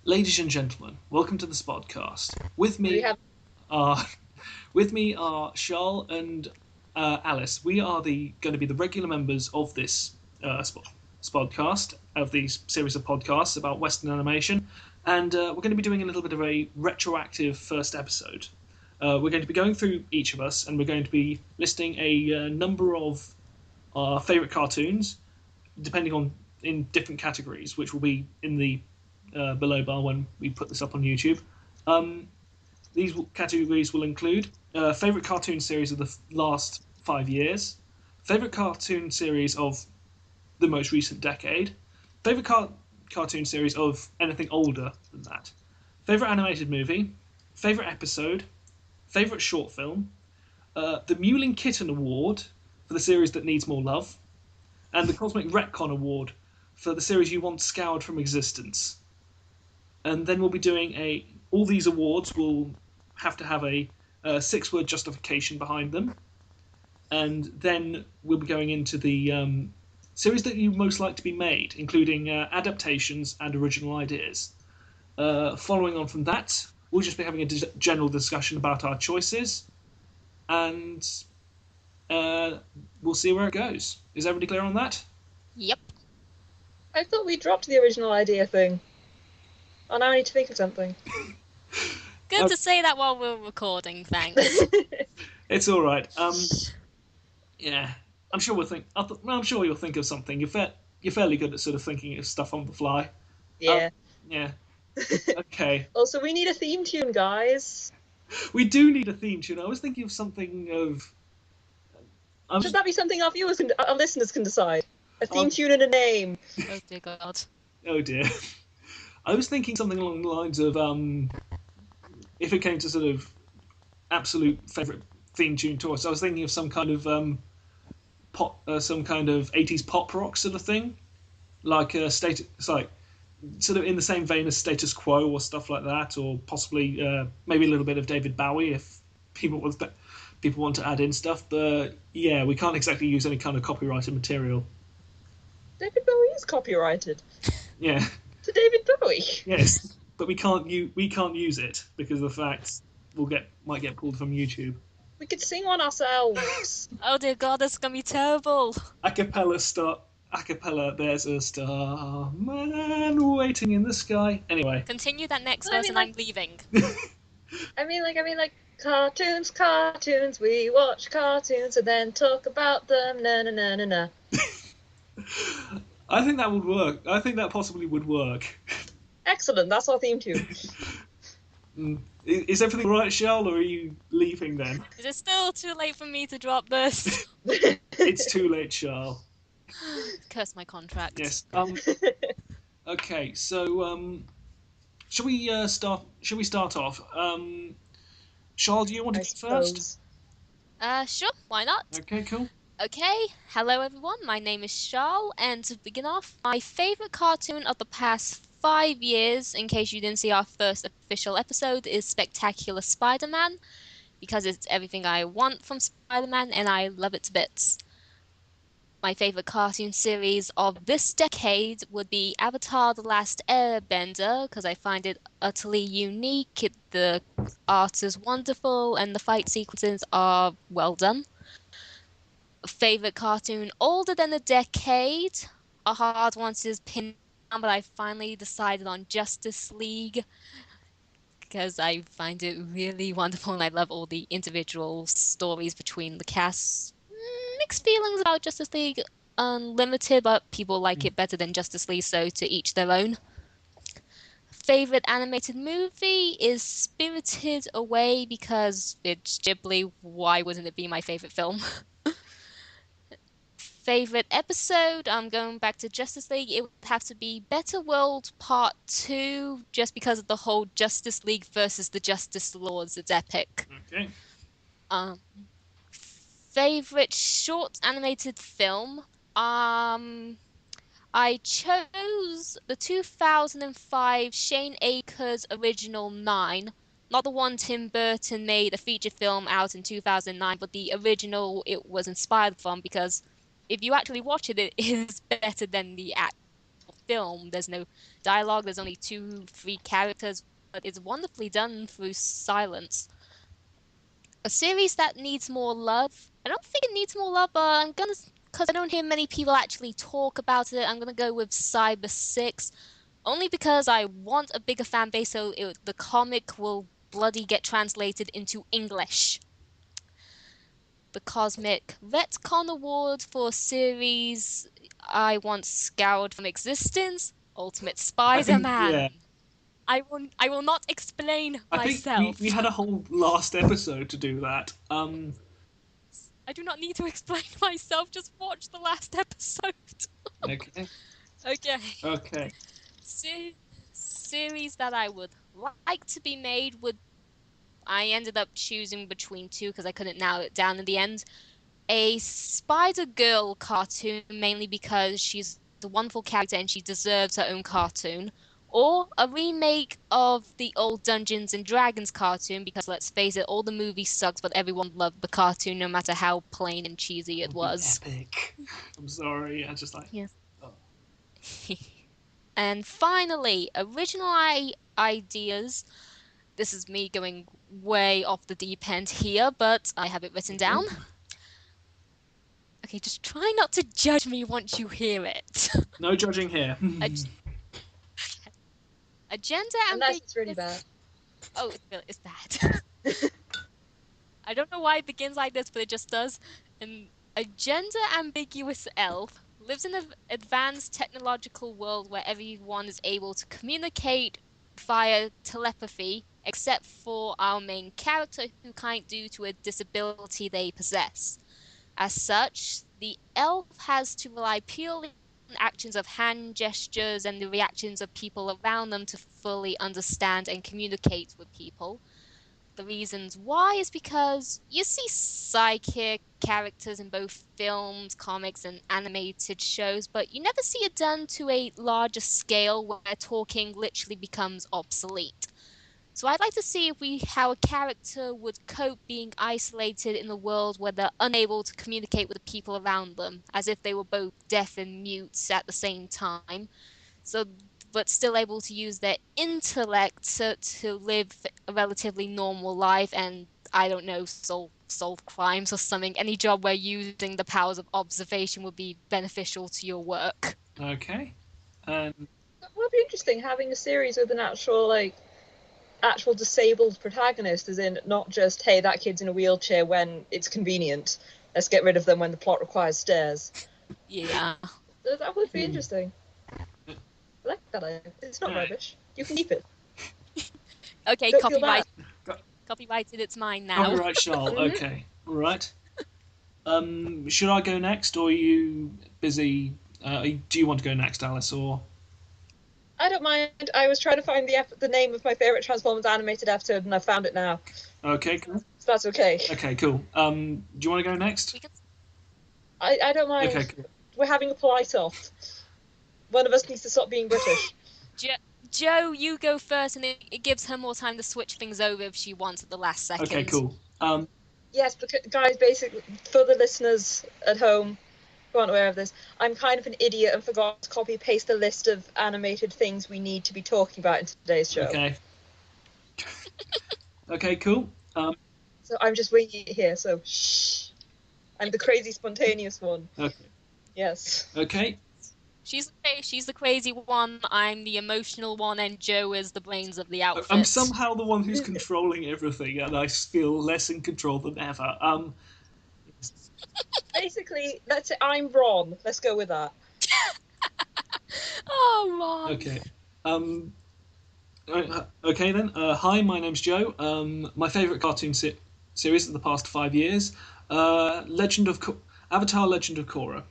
Ladies and gentlemen, welcome to the Spodcast. With me We have are Charle and Alice. We are going to be the regular members of this Spodcast, of these series of podcasts about Western animation, and we're going to be doing a little bit of a retroactive first episode. We're going to be going through each of us, and we're going to be listing a number of our favourite cartoons, depending on in different categories, which will be in the below bar when we put this up on YouTube. These categories will include favourite cartoon series of the last 5 years, favourite cartoon series of the most recent decade, favourite cartoon series of anything older than that, favourite animated movie, favourite episode, favourite short film, the Mewling Kitten Award for the series that needs more love, and the Cosmic Retcon Award for the series you want scoured from existence. And then we'll be doing all these awards will have to have a 6-word justification behind them. And then we'll be going into the series that you most like to be made, including adaptations and original ideas. Following on from that, we'll just be having a general discussion about our choices. And we'll see where it goes. Is everybody clear on that? Yep. I thought we dropped the original idea thing. Oh, now I need to think of something. Good to say that while we're recording, thanks. It's all right. Yeah, I'm sure I'm sure you'll think of something. You're fairly good at sort of thinking of stuff on the fly. Yeah. Yeah. Okay. Also, we need a theme tune, guys. We do need a theme tune. I was thinking of something of. Should that be something our listeners can decide? A theme tune and a name. Oh dear God. Oh dear. I was thinking something along the lines of if it came to sort of absolute favourite theme tune to us, I was thinking of some kind of some kind of 80s pop rock sort of thing, like it's like sort of in the same vein as Status Quo or stuff like that, or possibly maybe a little bit of David Bowie if people want to add in stuff. But yeah, we can't exactly use any kind of copyrighted material. David Bowie is copyrighted. Yeah. To David Bowie. Yes, but we can't use it because of the fact might get pulled from YouTube. We could sing one ourselves. Oh dear God, this is gonna be terrible. Acapella, there's a star man waiting in the sky. Anyway. Continue that next verse and I'm leaving. I mean, cartoons, we watch cartoons and then talk about them, na na na na na. I think that would work. I think that possibly would work. Excellent, that's our theme tune. Is everything right, Charle, or are you leaving then? Is it still too late for me to drop this? It's too late, Charle. Curse my contract. Yes. Okay, so shall we start off? Charle, do you want to go first? Sure, why not? Okay, cool. Okay, hello everyone, my name is Charle, and to begin off, my favourite cartoon of the past 5 years, in case you didn't see our first official episode, is Spectacular Spider-Man, because it's everything I want from Spider-Man, and I love it to bits. My favourite cartoon series of this decade would be Avatar: The Last Airbender, because I find it utterly unique, the art is wonderful, and the fight sequences are well done. Favorite cartoon older than a decade, a hard one to pin down, but I finally decided on Justice League because I find it really wonderful and I love all the individual stories between the casts. Mixed feelings about Justice League Unlimited, but people like it better than Justice League, so to each their own. Favorite animated movie is Spirited Away because it's Ghibli. Why wouldn't it be my favorite film? Favorite episode, I'm going back to Justice League. It would have to be Better World Part 2, just because of the whole Justice League versus the Justice Lords. It's epic. Okay. Favorite short animated film, I chose the 2005 Shane Akers original 9. Not the one Tim Burton made a feature film out in 2009, but the original it was inspired from, because if you actually watch it, it is better than the actual film. There's no dialogue. There's only 2-3 characters, but it's wonderfully done through silence. A series that needs more love. I don't think it needs more love, but because I don't hear many people actually talk about it, I'm gonna go with Cyber 6. Only because I want a bigger fan base, so the comic will bloody get translated into English. The Cosmic Retcon Award for series I want scoured from existence. Ultimate Spider-Man. I will not explain myself. I think we had a whole last episode to do that. I do not need to explain myself. Just watch the last episode. Okay. Okay. Series that I would like to be made I ended up choosing between 2 because I couldn't narrow it down in the end. A Spidergirl cartoon, mainly because she's a wonderful character and she deserves her own cartoon. Or a remake of the old Dungeons and Dragons cartoon, because let's face it, all the movie sucks, but everyone loved the cartoon no matter how plain and cheesy it was. Epic. I'm sorry, I just like... Yes. Oh. And finally, original ideas. This is me going way off the deep end here, but I have it written down. Okay, just try not to judge me once you hear it. No judging here. Agenda unless it's really bad. Oh, it's bad. I don't know why it begins like this, but it just does. A gender-ambiguous elf lives in an advanced technological world where everyone is able to communicate via telepathy, except for our main character, who can't due to a disability they possess. As such, the elf has to rely purely on actions of hand gestures and the reactions of people around them to fully understand and communicate with people. The reasons why is because you see psychic characters in both films, comics, and animated shows, but you never see it done to a larger scale where talking literally becomes obsolete. So I'd like to see how a character would cope being isolated in a world where they're unable to communicate with the people around them, as if they were both deaf and mute at the same time. But still able to use their intellect to live a relatively normal life and, I don't know, solve crimes or something. Any job where using the powers of observation would be beneficial to your work. Okay. That would be interesting, having a series with an actual disabled protagonist, as in not just, hey, that kid's in a wheelchair when it's convenient, let's get rid of them when the plot requires stairs. Yeah. That would be interesting. I like that idea. It's not rubbish. You can keep it. Okay, Don't feel bad. copyrighted, it's mine now. Copyright Charle, okay. Alright. Should I go next, or are you busy? Do you want to go next, Alice, or...? I don't mind. I was trying to find the name of my favourite Transformers animated episode, and I found it now. Okay, cool. So that's okay. Okay, cool. Do you want to go next? I don't mind. Okay, cool. We're having a polite off. One of us needs to stop being British. Joe, you go first, and it gives her more time to switch things over if she wants at the last second. Okay, cool. Yes, but guys, basically, for the listeners at home who aren't aware of this, I'm kind of an idiot and forgot to copy-paste a list of animated things we need to be talking about in today's show. Okay. Okay, cool. So I'm just winging it here, so shh. I'm the crazy spontaneous one. Okay. Yes. Okay. She's the crazy one, I'm the emotional one, and Joe is the brains of the outfit. I'm somehow the one who's controlling everything, and I feel less in control than ever. Basically, let's say I'm Ron. Let's go with that. Oh, Ron. Okay. Okay then. Hi, my name's Joe. My favourite cartoon series of the past 5 years, Avatar: Legend of Korra.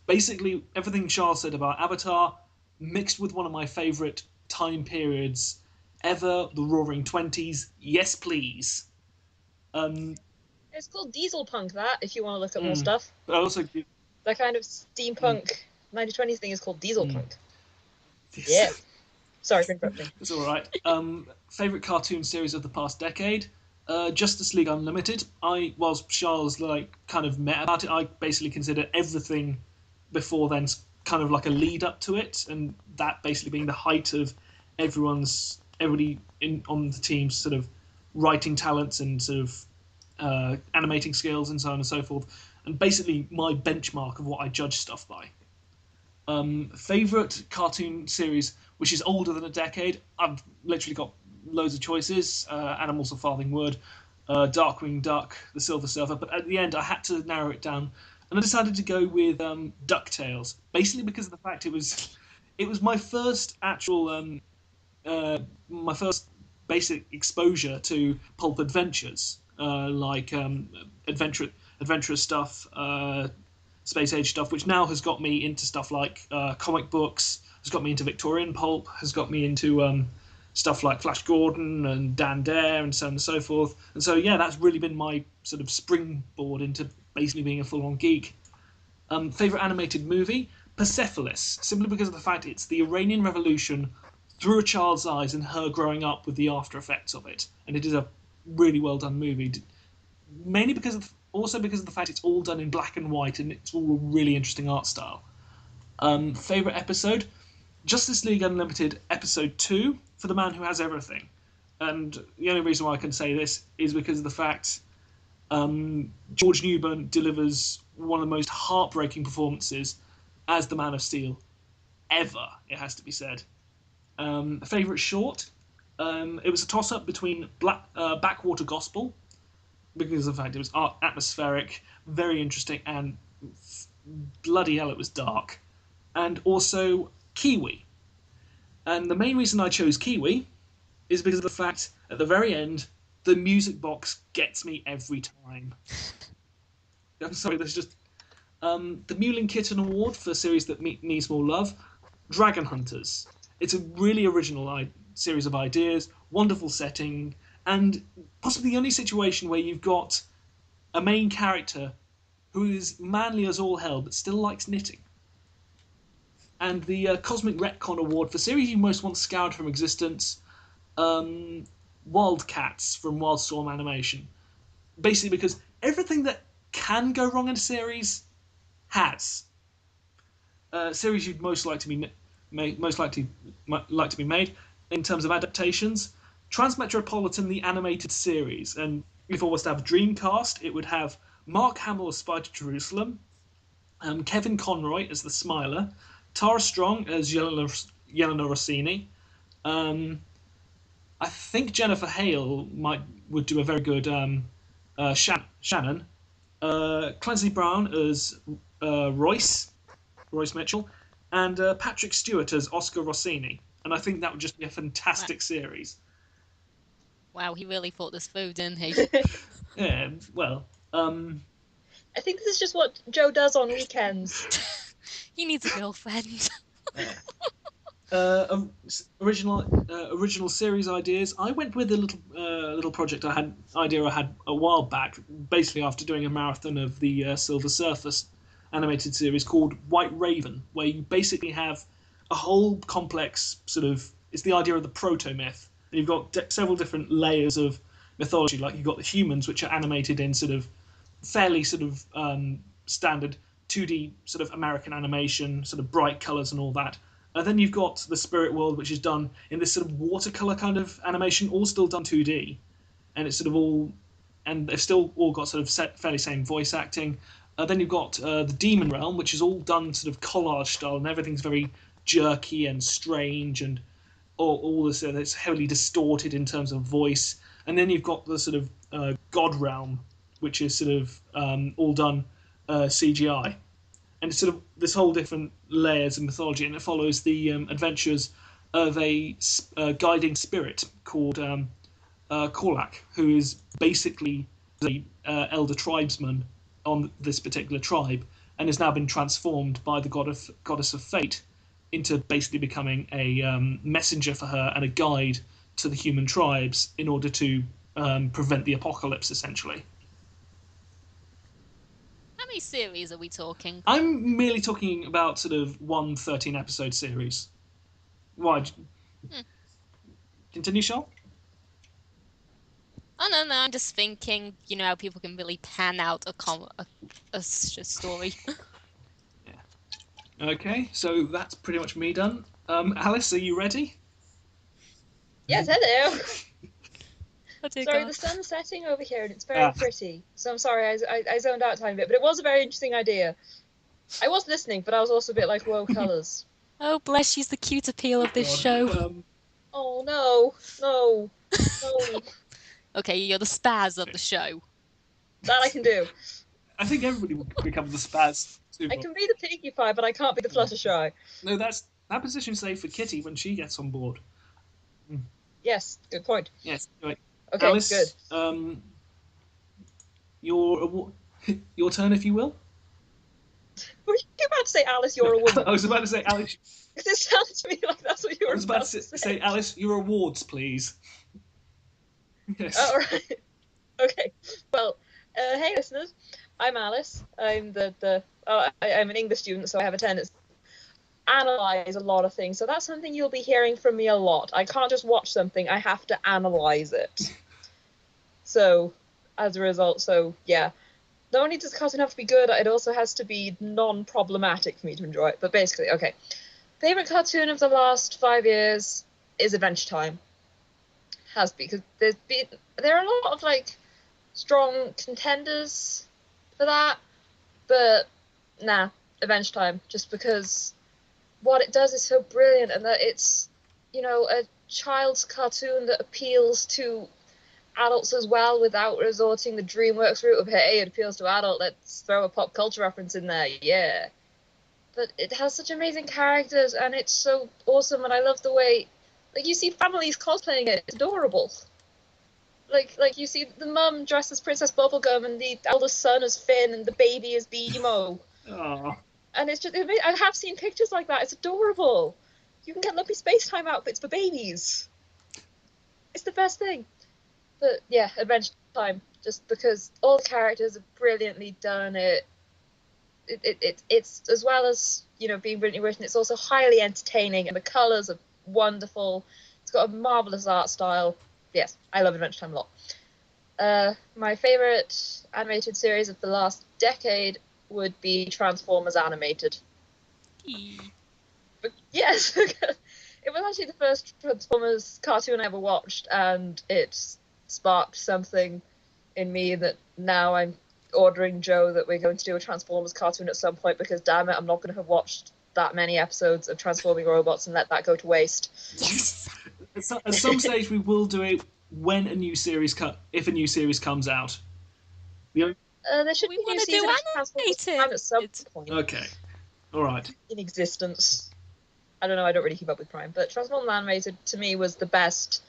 Basically, everything Charle said about Avatar, mixed with one of my favourite time periods ever, the Roaring Twenties. Yes, please. It's called Dieselpunk, that, if you want to look at more stuff. But I also That kind of steampunk 1920s thing is called Dieselpunk. Yes. Yeah. Sorry for interrupting. It's all right. Favourite cartoon series of the past decade, Justice League Unlimited. Whilst Charles kind of met about it, I basically consider everything before then kind of like a lead up to it, and that basically being the height of everybody on the team's sort of writing talents and sort of animating skills and so on and so forth, and basically my benchmark of what I judge stuff by. Favorite cartoon series, which is older than a decade. I've literally got loads of choices. Animals of Farthing Wood, Darkwing Duck, The Silver Surfer. But at the end, I had to narrow it down, and I decided to go with DuckTales, basically because of the fact it was my first actual my first basic exposure to pulp adventures, like adventurous stuff. Space Age stuff, which now has got me into stuff like comic books, has got me into Victorian pulp, has got me into stuff like Flash Gordon and Dan Dare and so on and so forth. And so, yeah, that's really been my sort of springboard into basically being a full-on geek. Favourite animated movie? Persepolis, simply because of the fact it's the Iranian Revolution through a child's eyes and her growing up with the after effects of it. And it is a really well done movie. Mainly because of the fact it's all done in black and white and it's all a really interesting art style. Favourite episode? Justice League Unlimited Episode 2, For the Man Who Has Everything. And the only reason why I can say this is because of the fact George Newbern delivers one of the most heartbreaking performances as the Man of Steel ever, it has to be said. Favourite short? It was a toss-up between Backwater Gospel, because of the fact it was atmospheric, very interesting, and bloody hell, it was dark. And also Kiwi. And the main reason I chose Kiwi is because of the fact, at the very end, the music box gets me every time. I'm sorry, there's just... the Mewling Kitten Award for a series that needs more love. Dragon Hunters. It's a really original series of ideas, wonderful setting, and possibly the only situation where you've got a main character who is manly as all hell but still likes knitting. And the Cosmic Retcon Award for series you most want scoured from existence, Wildcats from Wildstorm Animation. Basically because everything that can go wrong in a series has. Series you'd most like to be made in terms of adaptations. Transmetropolitan, the animated series, and if I was to have a dream cast, it would have Mark Hamill as Spider Jerusalem, Kevin Conroy as the Smiler, Tara Strong as Yelena Rossini. I think Jennifer Hale would do a very good Shannon. Clancy Brown as Royce Mitchell, and Patrick Stewart as Oscar Rossini. And I think that would just be a fantastic series. Wow, he really thought this through, didn't he? Yeah, well, I think this is just what Joe does on weekends. He needs a girlfriend. Original series ideas. I went with a little project I had a while back, basically after doing a marathon of the Silver Surfer animated series called White Raven, where you basically have a whole complex sort of... It's the idea of the proto-myth. And you've got several different layers of mythology, like you've got the humans, which are animated in sort of fairly sort of standard 2D sort of American animation, sort of bright colours and all that. And then you've got the spirit world, which is done in this sort of watercolour kind of animation, all still done 2D. And it's sort of all... And they've still all got sort of fairly same voice acting. Then you've got the Demon Realm, which is all done sort of collage style, and everything's very jerky and strange, and all this it's heavily distorted in terms of voice. And then you've got the sort of God Realm, which is sort of all done CGI. And it's sort of this whole different layers of mythology, and it follows the adventures of a guiding spirit called Korlak, who is basically the elder tribesman on this particular tribe, and has now been transformed by the goddess of fate into basically becoming a messenger for her and a guide to the human tribes in order to prevent the apocalypse, essentially. How many series are we talking? I'm merely talking about sort of one 13-episode series. Why? Continue, Charle? Oh, no, I'm just thinking, how people can really pan out a story. Yeah. Okay, so that's pretty much me done. Alice, are you ready? Yes, hello. Oh dear Sorry, God. the sun's setting over here and it's very Ah. pretty. So I'm sorry, I zoned out a tiny bit, but it was a very interesting idea. I was listening, but I was also a bit like, whoa, colours. Oh, bless, she's the cute appeal of this God. show. Oh, no. Okay, you're the spaz of the show. That I can do. I think everybody would become the spaz. I can be the Pinkie Pie, but I can't be the Fluttershy. No, that position's safe for Kitty when she gets on board. Yes, good point. Yes. Anyway, Okay, Alice, good. your your turn, if you will. Were you about to say, Alice, you're a woman? I was about to say, Alice. Because it sounds to me like that's what you I were was about to say, Alice, your awards, please. Yes. Oh, right. Okay. Well, hey, listeners. I'm Alice. I'm I'm an English student, so I have a tendency to analyze a lot of things. So that's something you'll be hearing from me a lot. I can't just watch something; I have to analyze it. So, as a result, yeah. Not only does the cartoon have to be good, it also has to be non-problematic for me to enjoy it. But basically, okay. Favorite cartoon of the last 5 years is Adventure Time. Has because there are a lot of like strong contenders for that, but nah, Adventure Time, just because what it does is so brilliant, and that it's, a child's cartoon that appeals to adults as well without resorting the DreamWorks route of, hey, it appeals to adult, let's throw a pop culture reference in there, yeah. But it has such amazing characters, and it's so awesome, and I love the way, like, you see families cosplaying it, it's adorable. Like you see the mum dressed as Princess Bubblegum, and the eldest son as Finn, and the baby is BMO. Oh. And it's just, I have seen pictures like that. It's adorable. You can get lovely space time outfits for babies. It's the best thing. But yeah, Adventure Time, just because all the characters are brilliantly done. It's as well as being brilliantly written. It's also highly entertaining, and the colours are wonderful. It's got a marvelous art style. Yes, I love Adventure Time a lot. My favourite animated series of the last decade would be Transformers Animated. But yes, it was actually the first Transformers cartoon I ever watched, and it sparked something in me that now I'm ordering Joe that we're going to do a Transformers cartoon at some point, because damn it, I'm not going to have watched that many episodes of transforming robots and let that go to waste. Yes. At some stage, we will do it when if a new series comes out. There should be a new season of Transformers Prime at some point. Okay, all right. In existence. I don't know. I don't really keep up with Prime, but Transformers Animated to me was the best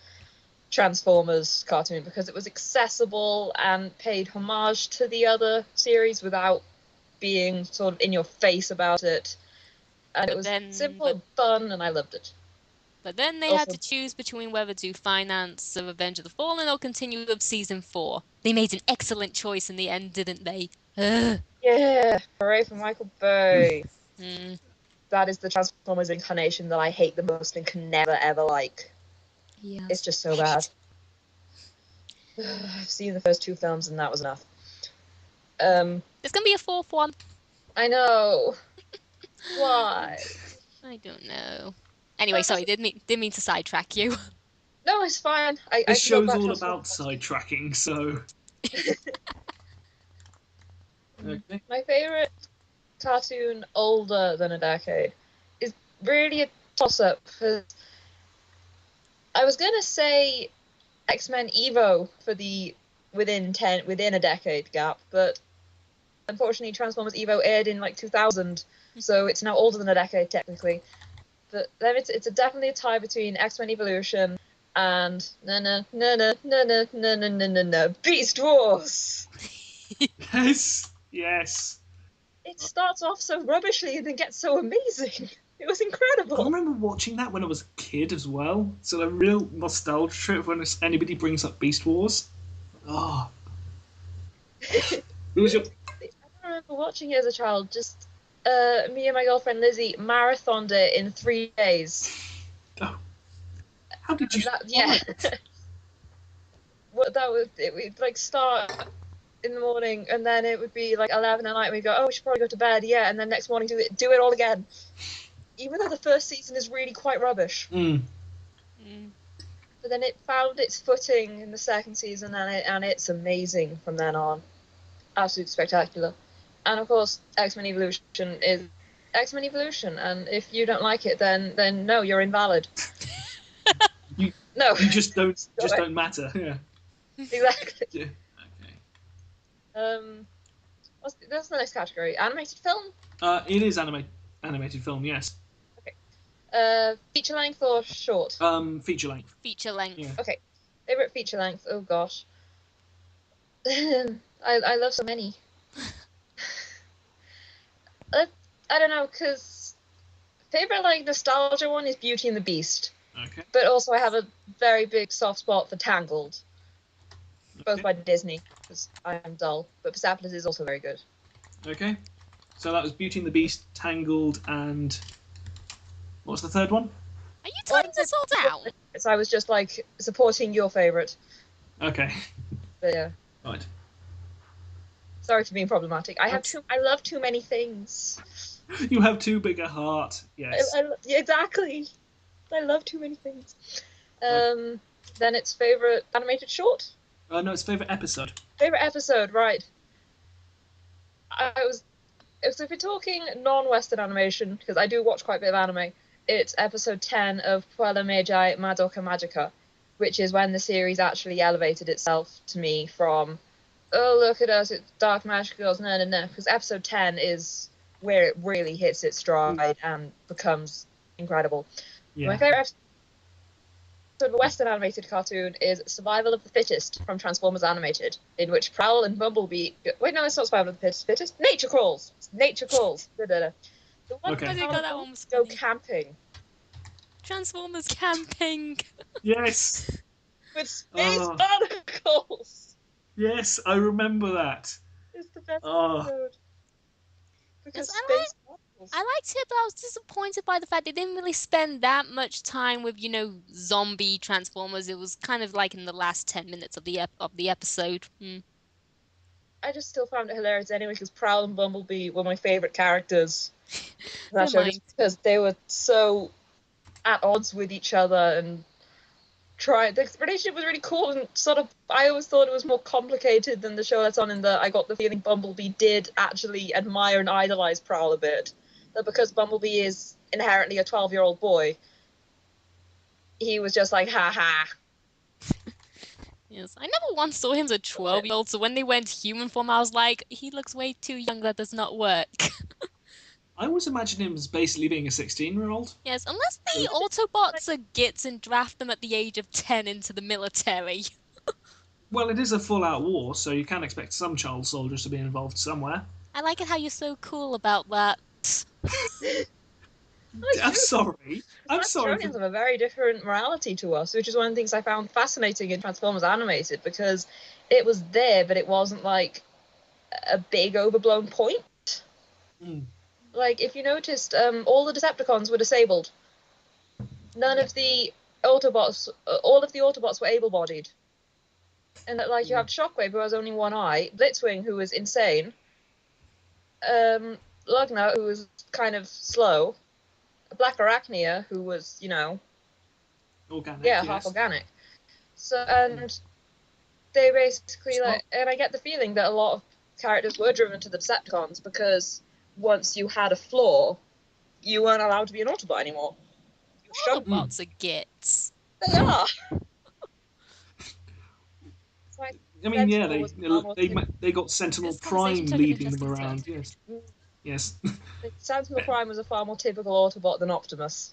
Transformers cartoon because it was accessible and paid homage to the other series without being sort of in your face about it. And it was simple and fun, and I loved it. But then they had to choose between whether to finance Revenge of the Fallen or continue with season 4. They made an excellent choice in the end, didn't they? Yeah, hooray for Michael Bay. Mm. That is the Transformers incarnation that I hate the most and can never ever like. Yes. It's just so bad. I've seen the first 2 films and that was enough. There's gonna be a 4th one. I know. Why? I don't know. Anyway, sorry, didn't mean to sidetrack you. No, it's fine. This show's all about sidetracking, so. Okay. My favourite cartoon older than a decade is really a toss-up, because I was gonna say X-Men Evo for the within a decade gap, but unfortunately Transformers Evo aired in like 2000, so it's now older than a decade technically. But then it's definitely a tie between X-Men Evolution and Beast Wars. Yes. It starts off so rubbishly and then gets so amazing. It was incredible. I remember watching that when I was a kid as well. So a real nostalgia trip when anybody brings up Beast Wars. Oh. Who was your... I remember watching it as a child. Just me and my girlfriend Lizzie marathoned it in 3 days. Oh. How did you... Yeah. What that was, it would like start in the morning, and then it would be like 11 at night, and we go, oh, we should probably go to bed, yeah, and then next morning do it all again. Even though the first season is really quite rubbish. Mm. But then it found its footing in the second season, and it's amazing from then on. Absolutely spectacular. And of course, X-Men Evolution is X-Men Evolution, and if you don't like it, then no, you're invalid. You just don't matter. Yeah. Exactly. Yeah. Okay. That's the next category. Animated film? It is animated film, yes. Okay. Feature length or short? Feature length. Feature length. Yeah. Okay. Favorite feature length? Oh gosh. I love so many. I don't know, because favorite like nostalgia one is Beauty and the Beast. Okay. But also I have a very big soft spot for Tangled. Both by Disney, because I am dull. But Persepolis is also very good. Okay. So that was Beauty and the Beast, Tangled, and what's the third one? Are you typing this all down? So I was just like supporting your favorite. Okay. But yeah. Right. Sorry for being problematic. I love too many things. You have too big a heart. Yes. Yeah, exactly. I love too many things. Then it's favorite animated short. No, it's favorite episode. Favorite episode, right? If we're talking non-Western animation, because I do watch quite a bit of anime, it's episode 10 of Puella Magi Madoka Magica, which is when the series actually elevated itself to me from, oh, look at us, it's Dark Magic Girls, no, because episode 10 is where it really hits its stride and becomes incredible. Yeah. My favorite episode of a Western animated cartoon is Survival of the Fittest from Transformers Animated, in which Prowl and Bumblebee... Wait, no, it's not Survival of the Fittest. Nature Calls! Nature Calls! The one Okay. I think that one was go funny. camping. Transformers camping! Yes! With space barnacles! Yes, I remember that. It's the best Oh. episode. Because Yes, space barnacles... I liked it, but I was disappointed by the fact they didn't really spend that much time with, zombie Transformers. It was kind of like in the last 10 minutes of the episode. I just still found it hilarious anyway, because Prowl and Bumblebee were my favourite characters. That show, just because they were so at odds with each other and the relationship was really cool, and sort of I always thought it was more complicated than the show that's on, in that I got the feeling Bumblebee did actually admire and idolize Prowl a bit. That because Bumblebee is inherently a 12-year-old boy, he was just like, ha ha. Yes, I never once saw him as a 12-year-old, so when they went human form, I was like, he looks way too young, that does not work. I always imagine him as basically being a 16-year-old. Yes, unless the Autobots are gits and draft them at the age of 10 into the military. Well, it is a full-out war, so you can expect some child soldiers to be involved somewhere. I like it how you're so cool about that. I'm sorry. I'm sorry. Australians have a very different morality to us, which is one of the things I found fascinating in Transformers Animated, because it was there, but it wasn't like a big overblown point. Like, if you noticed, all the Decepticons were disabled. None of the Autobots, all of the Autobots were able-bodied. And that, like, you have Shockwave, who has only one eye, Blitzwing, who is insane, Lugna, who was kind of slow, Black Arachnia, who was, organic. yeah, yes. half organic. So, and they basically, and I get the feeling that a lot of characters were driven to the Decepticons because once you had a flaw, you weren't allowed to be an Autobot anymore. Autobots are gits. They are. I mean, yeah, they got Sentinel Prime leading them around. Yes. Yes. Sentinel Prime was a far more typical Autobot than Optimus.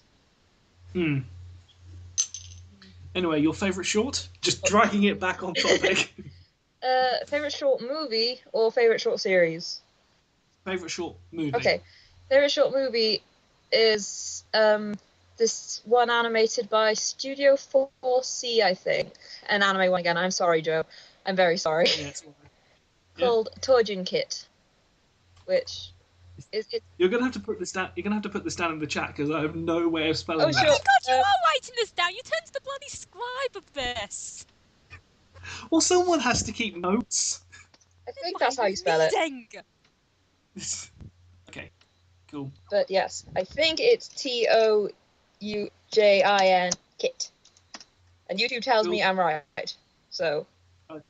Anyway, your favourite short? Just dragging it back on topic. Favourite short movie or favourite short series? Favourite short movie. Okay. Favourite short movie is this one animated by Studio 4C, I think. An anime one again. I'm sorry, Joe. I'm very sorry. Yeah, it's all right. Called Tojin Kit, which is it. You're gonna have to put this down. You're gonna have to put this down in the chat because I have no way of spelling that. Sure. Oh my god, you are writing this down. You turned to the bloody scribe of this. Well, someone has to keep notes. I think that's how you spell it. Reading. Okay, cool. But yes, I think it's Toujin, Kit. And YouTube tells me I'm right. So, Oh,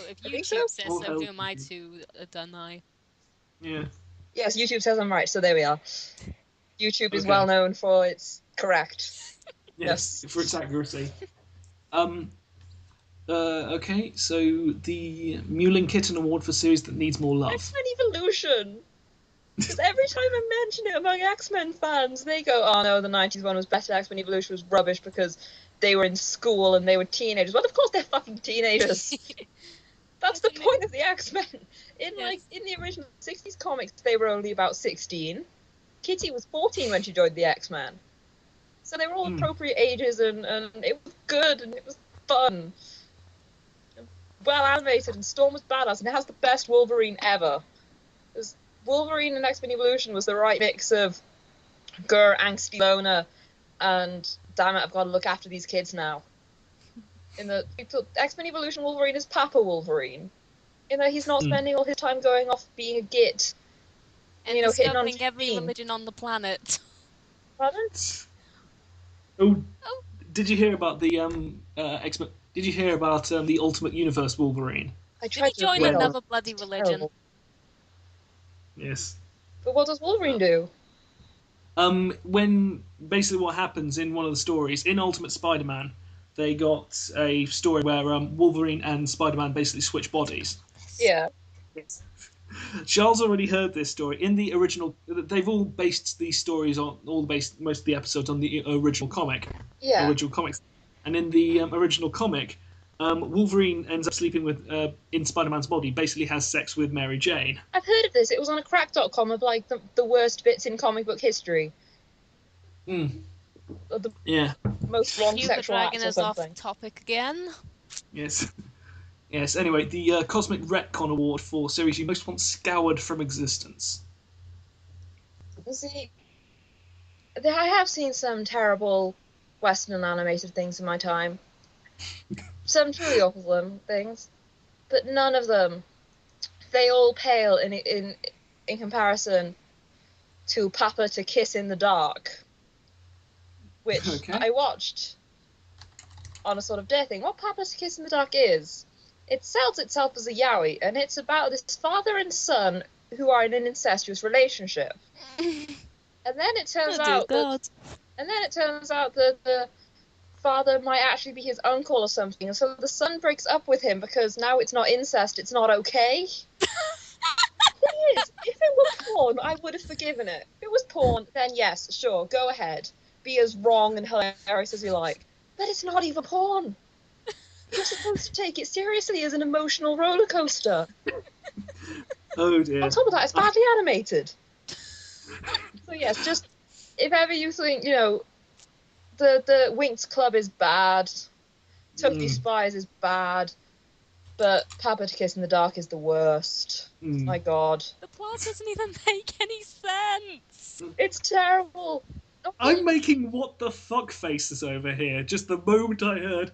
if I think YouTube so. says All so, hell who am I YouTube. to deny? Yeah. yes, YouTube says I'm right, so there we are. YouTube is Okay. well known for its correct. Yes, for its accuracy. Okay, so the Mewling Kitten Award for series that needs more love. X-Men Evolution! Because every time I mention it among X-Men fans, they go, oh no, the 90s one was better, X-Men Evolution was rubbish because they were in school and they were teenagers. Well, of course they're fucking teenagers. That's the point of the X-Men. In the original 60s comics, they were only about 16. Kitty was 14 when she joined the X-Men. So they were all appropriate ages, and it was good, and it was fun. Well animated, and Storm was badass, and it has the best Wolverine ever. Because Wolverine in X-Men Evolution was the right mix of angsty loner, and damn it, I've got to look after these kids now. In the X-Men Evolution, Wolverine is Papa Wolverine. In that he's not spending all his time going off being a git. And hitting on discovering every religion on the planet. Pardon? Oh, did you hear about the X-Men? Did you hear about the Ultimate Universe Wolverine? I Did tried he join to another bloody religion? Terrible. Yes. But what does Wolverine do? When basically what happens in one of the stories in Ultimate Spider-Man, they got a story where Wolverine and Spider-Man basically switch bodies. Yeah. Charles already heard this story in the original. They've all based these stories on most of the episodes on the original comic. Yeah. Original comics, and in the original comic, Wolverine ends up sleeping with in Spider-Man's body. Basically, has sex with Mary Jane. I've heard of this. It was on a crack.com of like the worst bits in comic book history. The Yeah. most wrong Cue for sexual acts dragging or us off something. topic again. Yes. Yes. Anyway, the Cosmic Retcon Award for series you most want scoured from existence. See, I have seen some terrible Western animated things in my time. Some truly awful things, but none of them. They all pale in comparison to Papa to Kiss in the Dark, which I watched on a sort of dare thing. What Papa to Kiss in the Dark is, it sells itself as a yaoi, and it's about this father and son who are in an incestuous relationship. And then it turns out that the father might actually be his uncle or something, and so the son breaks up with him because now it's not incest, it's not okay. The thing is, if it were porn, I would have forgiven it. If it was porn, then yes, sure, go ahead. Be as wrong and hilarious as you like. But it's not even porn. You're supposed to take it seriously as an emotional roller coaster. Oh dear. On top of that, it's badly animated. So yes, just if ever you think, the Winx Club is bad, Totally Spies is bad, but Papa to Kiss in the Dark is the worst. My God. The plot doesn't even make any sense. It's terrible. I'm making what the fuck faces over here. Just the moment I heard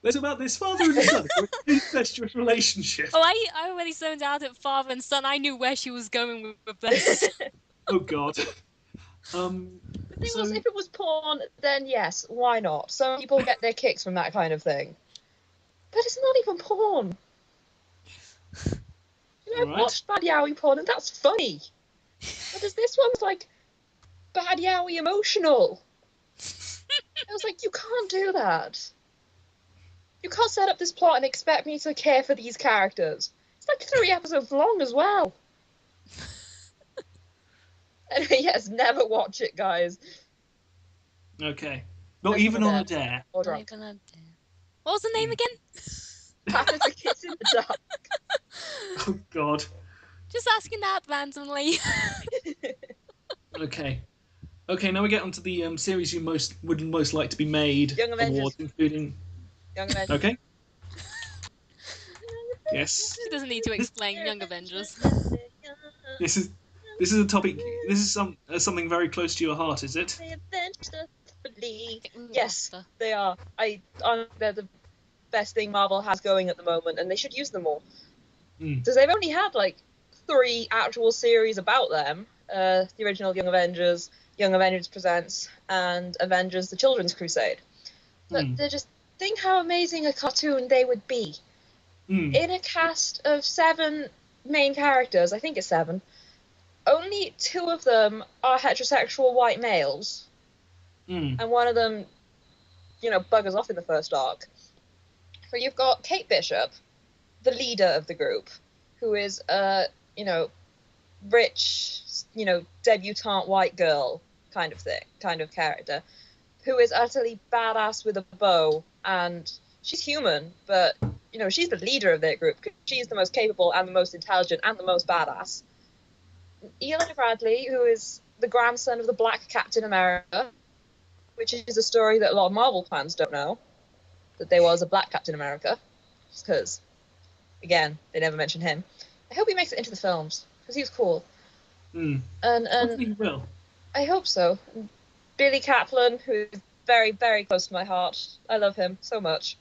there's about this father and son who are in an incestuous relationship. Oh, I already zoned out at father and son. I knew where she was going with this. Oh God. The thing was, if it was porn, then yes, why not? Some people get their kicks from that kind of thing. But it's not even porn. I've watched bad yaoi porn, and that's funny. But this one's like bad yaoi emotional. I was like, you can't do that. You can't set up this plot and expect me to care for these characters. It's like 3 episodes long as well. Anyway, yes, never watch it, guys. Okay. Not even on a dare. Or drunk. What was the name again? Papa to Kiss in the Dark. Oh God. Just asking that randomly. Okay. Okay, now we get onto the series you would most like to be made. Young Avengers. Awards, including... Young Avengers. Okay. Yes. She doesn't need to explain Young Avengers. This is a topic. This is something very close to your heart, is it? Yes, they are. They're the best thing Marvel has going at the moment, and they should use them more. Because they've only had like 3 actual series about them. The original Young Avengers Presents, and Avengers: The Children's Crusade. But they just think how amazing a cartoon they would be. In a cast of 7 main characters, I think it's 7, only 2 of them are heterosexual white males. And one of them, buggers off in the first arc. So you've got Kate Bishop, the leader of the group, who is a, rich, debutante white girl kind of character, who is utterly badass with a bow, and she's human, but, she's the leader of their group. She's the most capable and the most intelligent and the most badass. Eli Bradley, who is the grandson of the Black Captain America, which is a story that a lot of Marvel fans don't know, that there was a Black Captain America, just because, again, they never mention him. I hope he makes it into the films, because he was cool. And Hopefully he will. I hope so. Billy Kaplan, who is very, very close to my heart. I love him so much.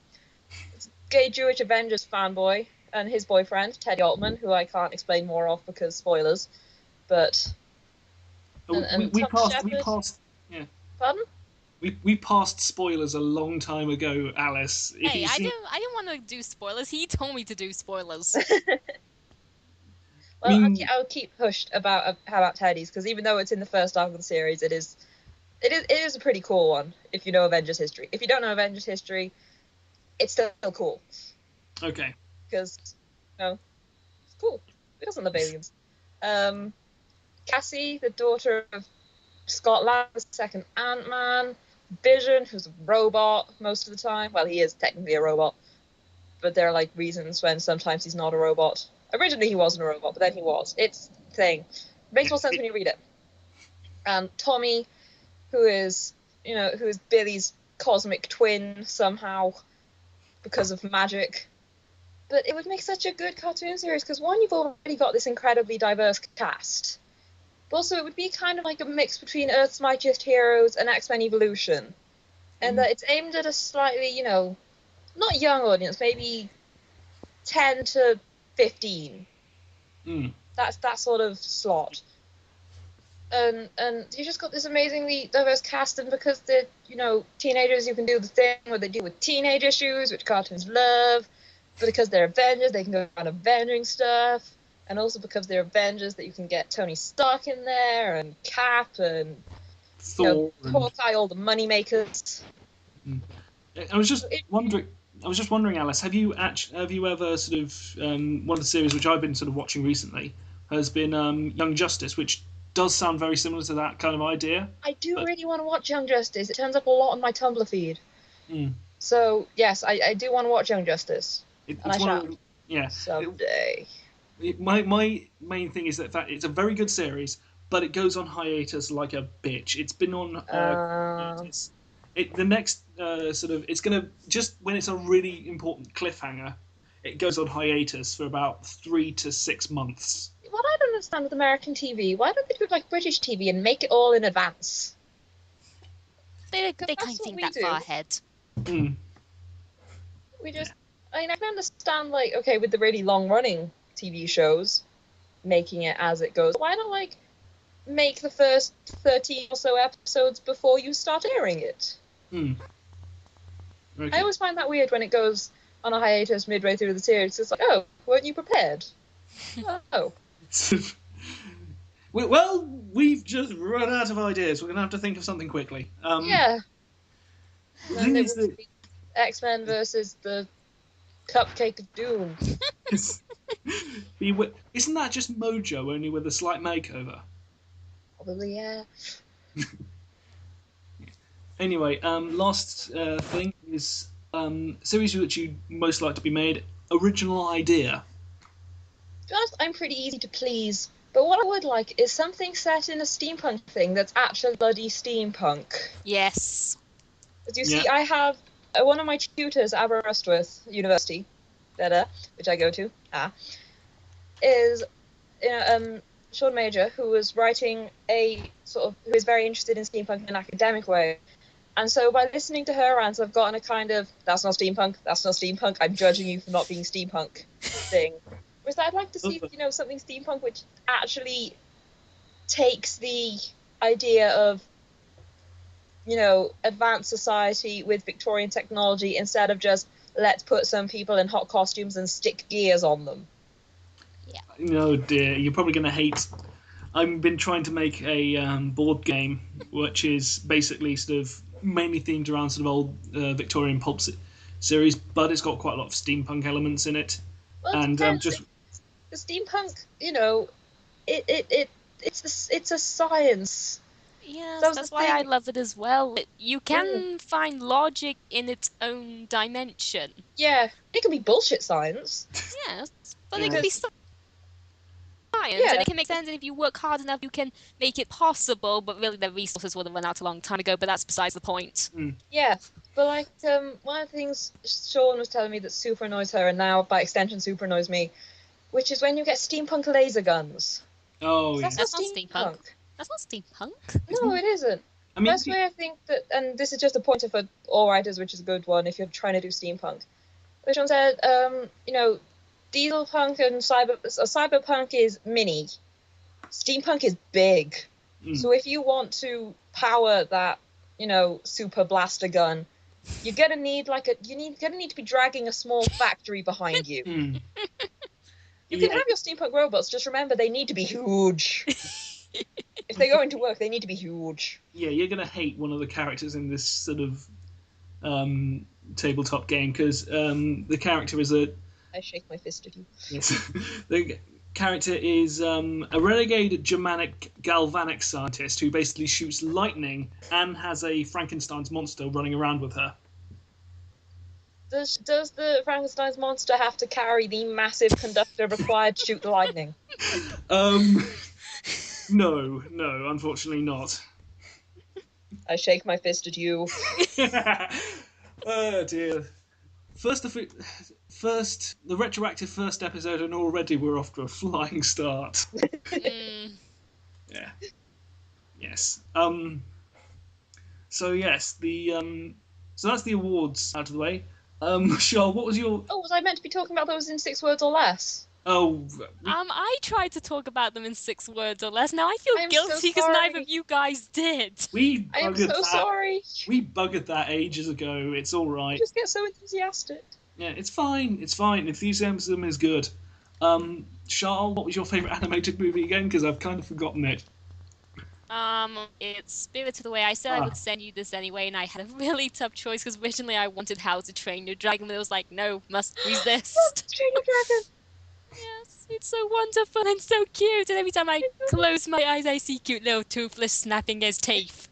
It's gay Jewish Avengers fanboy, and his boyfriend, Teddy Altman, who I can't explain more of because spoilers. But... We passed... Yeah. Pardon? We passed spoilers a long time ago, Alice. Hey, I didn't want to do spoilers. He told me to do spoilers. Well, I'll keep hushed about Teddy's, because even though it's in the first arc of the series, it is a pretty cool one if you know Avengers history. If you don't know Avengers history, it's still cool. Okay. Because, it's cool. Because on the aliens. Cassie, the daughter of Scott Lang, the second Ant-Man. Vision, who's a robot most of the time. Well, he is technically a robot, but there are like reasons when sometimes he's not a robot. Originally he wasn't a robot, but then he was. It's a thing. Makes more sense when you read it. And Tommy, who is Billy's cosmic twin somehow because of magic. But it would make such a good cartoon series because, one, you've already got this incredibly diverse cast. But also it would be kind of like a mix between Earth's Mightiest Heroes and X-Men Evolution. And that it's aimed at a slightly, not young audience, maybe 10 to 15. That's that sort of slot. And you just got this amazingly diverse cast, and because they're, teenagers, you can do the thing where they deal with teenage issues, which cartoons love. But because they're Avengers, they can go around avenging stuff. And also because they're Avengers, that you can get Tony Stark in there, and Cap, and Thor, Hawkeye, all the money makers. I was just wondering, Alice, have you ever sort of one of the series which I've been sort of watching recently has been Young Justice, which does sound very similar to that kind of idea. I do really want to watch Young Justice. It turns up a lot on my Tumblr feed. So yes, I do want to watch Young Justice, and I shall. Someday. My main thing is that it's a very good series, but it goes on hiatus like a bitch. It's been on hiatus. The next it's going to, just when it's a really important cliffhanger, it goes on hiatus for about 3 to 6 months. What I don't understand with American TV, why don't they do it like British TV and make it all in advance? They can't think that far ahead. We just, I can understand, like, okay, with the really long-running TV shows, making it as it goes. Why not, make the first 13 or so episodes before you start airing it? Okay. I always find that weird when it goes on a hiatus midway through the series. It's like, oh, weren't you prepared? Oh. Well, we've just run out of ideas. We're going to have to think of something quickly. Yeah. The thing is that X-Men versus the Cupcake of Doom. Isn't that just Mojo, only with a slight makeover? Probably, yeah. Anyway, last thing is series which you'd most like to be made. Original idea. To be honest, I'm pretty easy to please. But what I would like is something set in a steampunk thing that's actually bloody steampunk. Yes. As you see, I have one of my tutors at Aberystwyth University, which I go to, is Sean Major, who was writing who is very interested in steampunk in an academic way. And so by listening to her rants, I've gotten a kind of, that's not steampunk, I'm judging you for not being steampunk thing. Whereas I'd like to see, something steampunk which actually takes the idea of, advanced society with Victorian technology instead of just let's put some people in hot costumes and stick gears on them. Yeah. Oh dear, you're probably going to hate. I've been trying to make a board game which is basically sort of mainly themed around sort of old Victorian pulp series, but it's got quite a lot of steampunk elements in it. Well, And just the steampunk, it's a science. Yes, That was that's the why I thing. love it as well. You can find logic in its own dimension. Yeah, it can be bullshit science. Yes, but Yeah. it can be science, and it can make sense, and if you work hard enough, you can make it possible, but really the resources would have run out a long time ago, but that's besides the point. Yeah, but one of the things Sean was telling me that super annoys her, and now by extension super annoys me, which is when you get steampunk laser guns. oh yeah, That's That's not steampunk. That's not steampunk. No, it isn't. I mean, That's why I think that, and this is just a pointer for all writers, which is a good one if you're trying to do steampunk. Which one said, diesel punk and cyberpunk is mini. Steampunk is big. So if you want to power that, super blaster gun, you're gonna need gonna need to be dragging a small factory behind you. You can have your steampunk robots, just remember they need to be huge. If they go into work, they need to be huge. Yeah, you're going to hate one of the characters in this sort of tabletop game because the character is a... I shake my fist at you. Yes. The character is a renegade Germanic galvanic scientist who basically shoots lightning and has a Frankenstein's monster running around with her. Does the Frankenstein's monster have to carry the massive conductor required to shoot the lightning? No, unfortunately not. I shake my fist at you. Oh dear. First, the retroactive first episode, and already we're off to a flying start. Yeah. Yes. So yes, so that's the awards out of the way. Charle, what was your? Oh, was I meant to be talking about those in 6 words or less? Oh. I tried to talk about them in 6 words or less. Now I feel I'm guilty so because sorry. neither of you guys did. I am so sorry. We buggered that ages ago. It's all I right. just get so enthusiastic. Yeah, it's fine. It's fine. Enthusiasm is good. Charle, what was your favourite animated movie again? Because I've kind of forgotten it. It's Spirited Away. I said I would send you this anyway, and I had a really tough choice because originally I wanted How to Train Your Dragon, but it was like, no, must resist. Train Your Dragon. Yes, it's so wonderful and so cute, and every time I close my eyes, I see cute little Toothless snapping his teeth.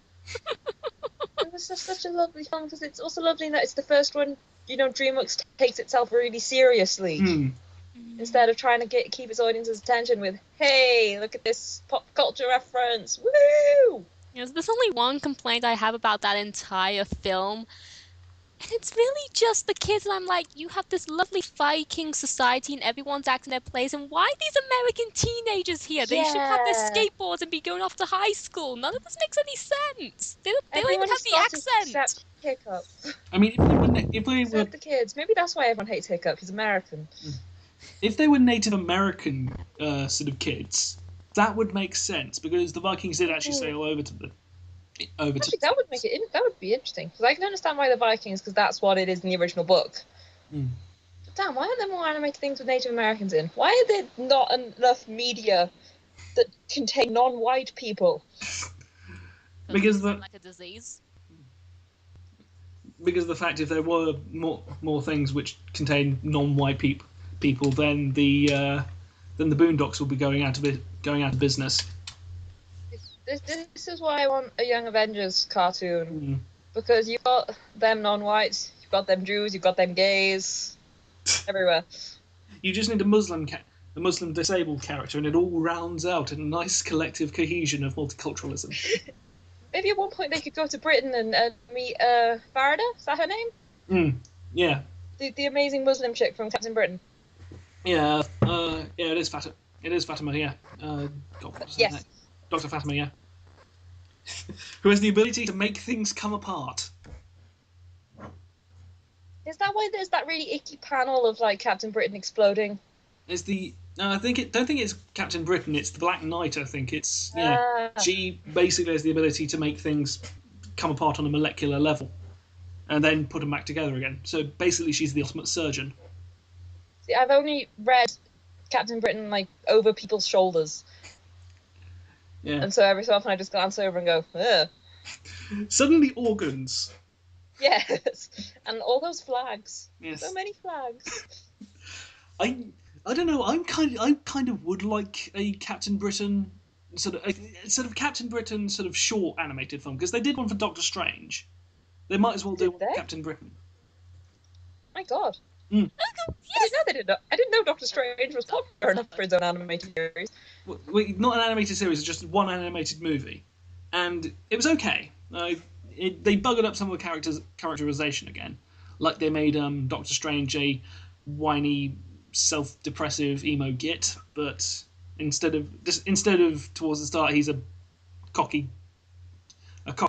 It was just such a lovely film because it's also lovely that it's the first one, DreamWorks takes itself really seriously. Instead of trying to keep its audience's attention with, hey, look at this pop culture reference, woo! Yes, there's only one complaint I have about that entire film, and it's really just the kids, and I'm like, you have this lovely Viking society and everyone's acting their plays, and why are these American teenagers here? They should have their skateboards and be going off to high school. None of this makes any sense. They don't even have the accent. Except Hiccup. I mean, if they were Except the kids. Maybe that's why everyone hates Hiccup. He's American. If they were Native American sort of kids, that would make sense because the Vikings did actually sail over to the. Actually, that would make it. That would be interesting because I can understand why the Vikings, because that's what it is in the original book. But damn, why aren't there more animated things with Native Americans in? Why are there not enough media that contain non-white people? Because like a disease. Because of the fact if there were more things which contain non-white people, then the Boondocks will be going out of business. This is why I want a Young Avengers cartoon, because you've got them non-whites, you've got them Jews, you've got them gays, everywhere. You just need a Muslim disabled character, and it all rounds out a nice collective cohesion of multiculturalism. Maybe at one point they could go to Britain and meet Farida. Is that her name? Yeah. The amazing Muslim chick from Captain Britain. Yeah. It is Fatima. It is Fatima. Yeah. God, what's her name? Dr. Fatima. Yeah. Who has the ability to make things come apart. Is that why there's that really icky panel of like Captain Britain exploding? It's the no, don't think it's Captain Britain. It's the Black Knight. I think it's Ah, She basically has the ability to make things come apart on a molecular level, and then put them back together again. So basically, she's the ultimate surgeon. see, I've only read Captain Britain like over people's shoulders, Yeah. and so every so often I just glance over and go, ugh. Suddenly, organs. Yes, and all those flags. Yes. So many flags. I don't know. I kind of would like a Captain Britain sort of Captain Britain sort of short animated film, because they did one for Doctor Strange. They might as well do Did they? Captain Britain. My God. Mm. I didn't know Doctor Strange was popular enough for his own animated series. Not an animated series, it's just one animated movie, and it was okay. They buggered up some of the characterization again, like they made Doctor Strange a whiny, self-depressive emo git, but instead of towards the start he's a cocky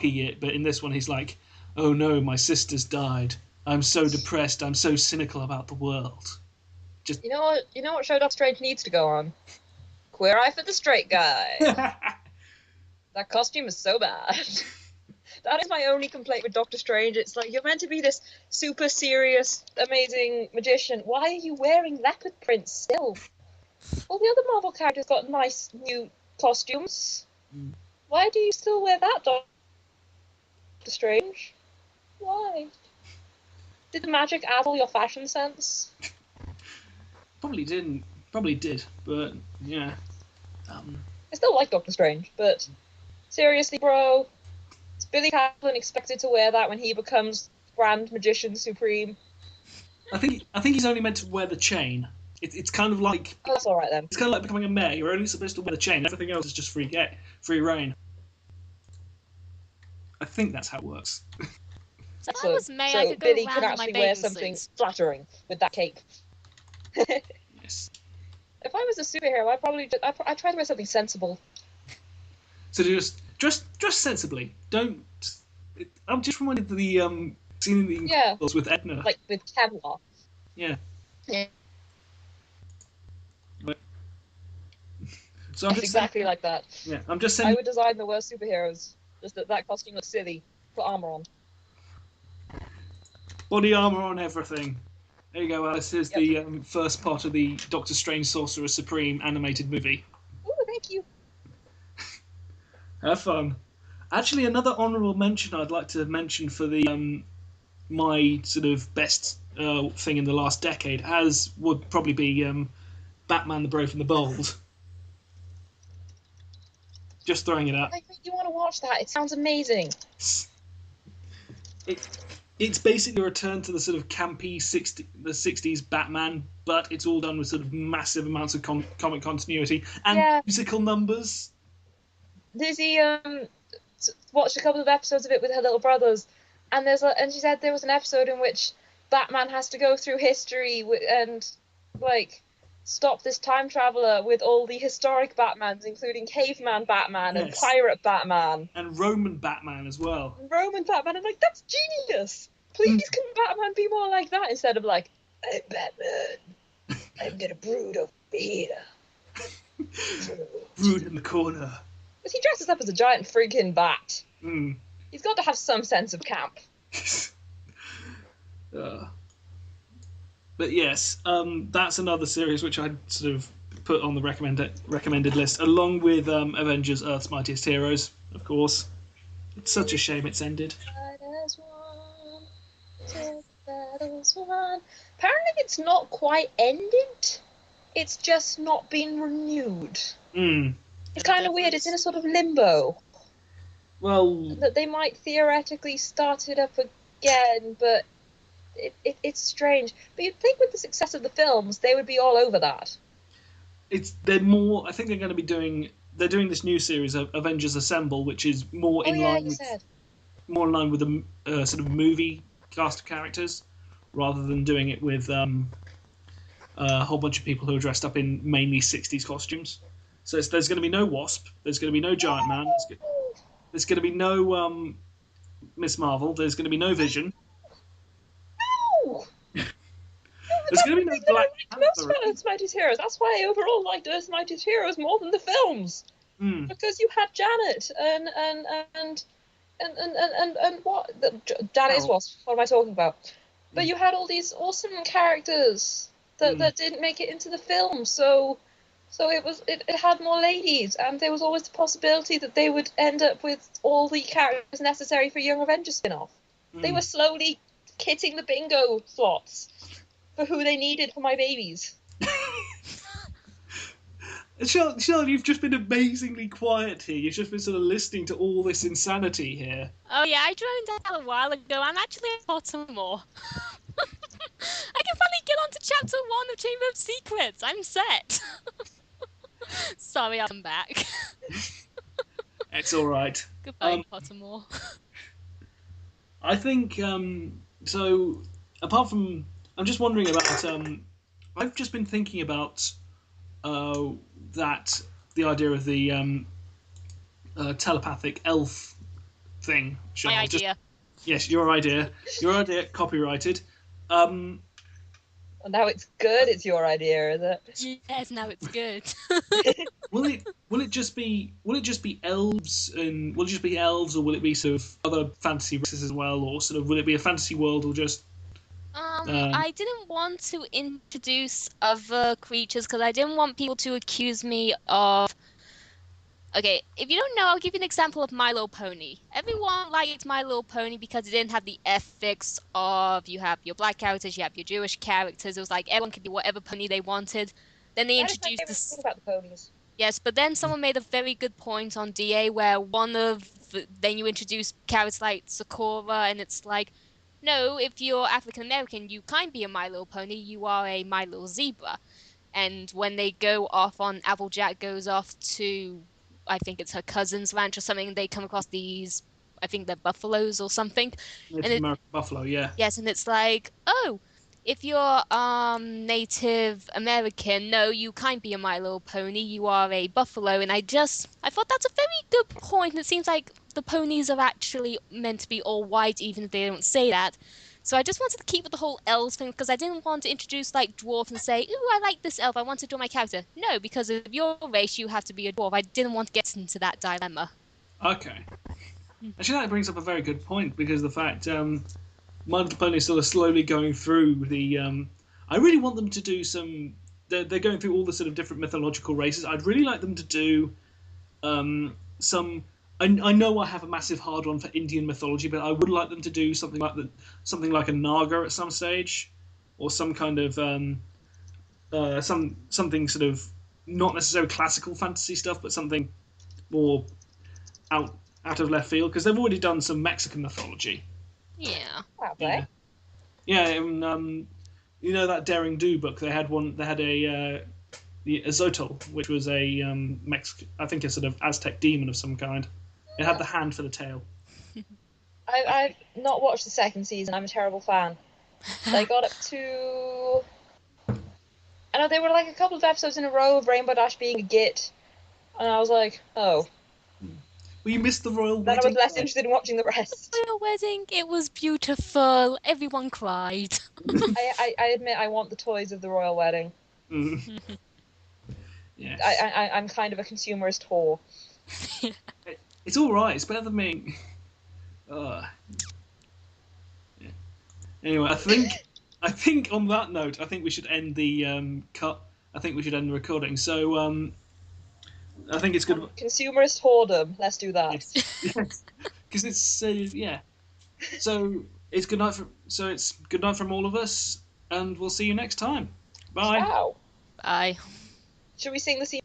git, but in this one he's like, oh no, my sister's died. I'm so depressed. I'm so cynical about the world. You know what show Doctor Strange needs to go on? Queer Eye for the Straight Guy. That costume is so bad. That is my only complaint with Doctor Strange. It's like, you're meant to be this super serious, amazing magician. Why are you wearing leopard prints still? All the other Marvel characters got nice new costumes. Why do you still wear that, Doctor Strange? Why? Did the magic addle your fashion sense? Probably didn't. Probably did, but yeah. I still like Doctor Strange, but seriously, bro, is Billy Kaplan expected to wear that when he becomes Grand Magician Supreme? I think he's only meant to wear the chain. It's kind of like Oh, that's all right then. it's kind of like becoming a mayor. You're only supposed to wear the chain. Everything else is just free reign. I think that's how it works. So if I was May, I could go Billy around can in my actually bathing wear something suit. flattering with that cape. Yes. If I was a superhero, I'd try to wear something sensible. So just dress sensibly. Don't. I'm just reminded of the scene in the Incredibles with Edna. Like with Kevlar. Yeah. Yeah. So I'm It's just exactly like that. Yeah, I'm just I saying. would design the worst superheroes. Just that costume looks silly. Put armor on. Body armor on everything. There you go, Alice. Here's the first part of the Doctor Strange Sorcerer Supreme animated movie. Ooh, thank you. Have fun. Actually, another honourable mention I'd like to mention for the my sort of best thing in the last decade would probably be Batman the Brave and the Bold. Just throwing it out. I think you want to watch that. It sounds amazing. It's basically a return to the sort of campy 60s Batman, but it's all done with sort of massive amounts of comic continuity and musical numbers. Lizzie watched a couple of episodes of it with her little brothers, and she said there was an episode in which Batman has to go through history and like stop this time traveler with all the historic Batmans, including Caveman Batman and Pirate Batman. And Roman Batman as well. Roman Batman, I'm like, that's genius! Please can Batman be more like that instead of like, I'm Batman. I'm gonna brood over here. Brood in the corner. But he dresses up as a giant freaking bat. Mm. He's got to have some sense of camp. But yes, that's another series which I'd sort of put on the recommended list, along with Avengers: Earth's Mightiest Heroes, of course. It's such a shame it's ended. Apparently it's not quite ended. It's just not been renewed. Mm. It's kind of weird. It's in a sort of limbo. Well, that they might theoretically start it up again, but it's strange. But you'd think with the success of the films, they would be all over that. They're more. I think they're going to be doing. They're doing this new series of Avengers Assemble, which is more in line with the sort of movie cast of characters, rather than doing it with a whole bunch of people who are dressed up in mainly 60s costumes. So there's going to be no Wasp. There's going to be no Giant Man. There's going to be no Miss Marvel. There's going to be no Vision. No! No There's going to be no Black Most Panther. Earth's Mightiest Heroes. That's why I overall liked Earth's Mightiest Heroes more than the films. Mm. Because you had Janet and what? Janet is Carol. what am I talking about? But you had all these awesome characters that didn't make it into the film. So it had more ladies, and there was always the possibility that they would end up with all the characters necessary for Young Avengers spin-off. They were slowly kitting the bingo slots for who they needed for my babies. Charle, you've just been amazingly quiet here. You've just been sort of listening to all this insanity here. Oh yeah, I joined out a while ago. I'm actually at Pottermore. I can finally get on to chapter 1 of Chamber of Secrets. I'm set. Sorry, I'm back. It's all right. Goodbye, Pottermore. I think so. Apart from, I'm just wondering about. I've just been thinking about that the idea of the telepathic elf thing. Charle. My idea. Yes, your idea. Your idea, copyrighted. Well, now it's good. It's your idea, is it? Yes, now it's good. Will it just be elves, and will it just be elves, or will it be sort of other fantasy races as well, or sort of will it be a fantasy world, or just? I didn't want to introduce other creatures because I didn't want people to accuse me of. Okay, if you don't know, I'll give you an example of My Little Pony. Everyone liked My Little Pony because it didn't have the ethics of you have your black characters, you have your Jewish characters. It was like everyone could be whatever pony they wanted. Then they That is my introduced favourite this. thing about the ponies. Yes, but then someone made a very good point on DA where then you introduce characters like Sakura, and it's like, no, if you're African American, you can't be a My Little Pony, you are a My Little Zebra. And when they go off on Applejack goes off to, I think it's her cousin's ranch or something, they come across these, I think they're buffaloes or something. Native And American buffalo, yeah. yes, and it's like, oh, if you're Native American, no, you can't be a My Little Pony. You are a buffalo. And I thought that's a very good point. And it seems like the ponies are actually meant to be all white, even if they don't say that. So I just wanted to keep with the whole elves thing because I didn't want to introduce like dwarf and say, ooh, I like this elf. I want to draw my character. No, because of your race, you have to be a dwarf. I didn't want to get into that dilemma. Okay. Actually, that brings up a very good point because the fact My Little Pony is sort of slowly going through the. I really want them to do some. They're going through all the sort of different mythological races. I'd really like them to do some. I know I have a massive hard on for Indian mythology, but I would like them to do something like a Naga at some stage, or some kind of something sort of not necessarily classical fantasy stuff, but something more out of left field because they've already done some Mexican mythology. Yeah. Okay. Yeah, you know that Daring Do book. They had one. They had the Azotl, which was a I think a sort of Aztec demon of some kind. It had the hand for the tail. I've not watched the second season. I'm a terrible fan. They got up to. I know they were like a couple of episodes in a row of Rainbow Dash being a git, and I was like, oh. Well, you missed the royal Then I wedding. was less interested in watching the rest. Royal wedding, it was beautiful. Everyone cried. I admit I want the toys of the royal wedding. Mm. Yes. I'm kind of a consumerist whore. It's all right. It's better than me. Yeah. Anyway, I think on that note, I think we should end the cut. I think we should end the recording. So I think it's good. Consumerist whoredom. Let's do that. Yes, because it's yeah. So it's good night from all of us, and we'll see you next time. Bye. Ciao. Bye. Should we sing the scene?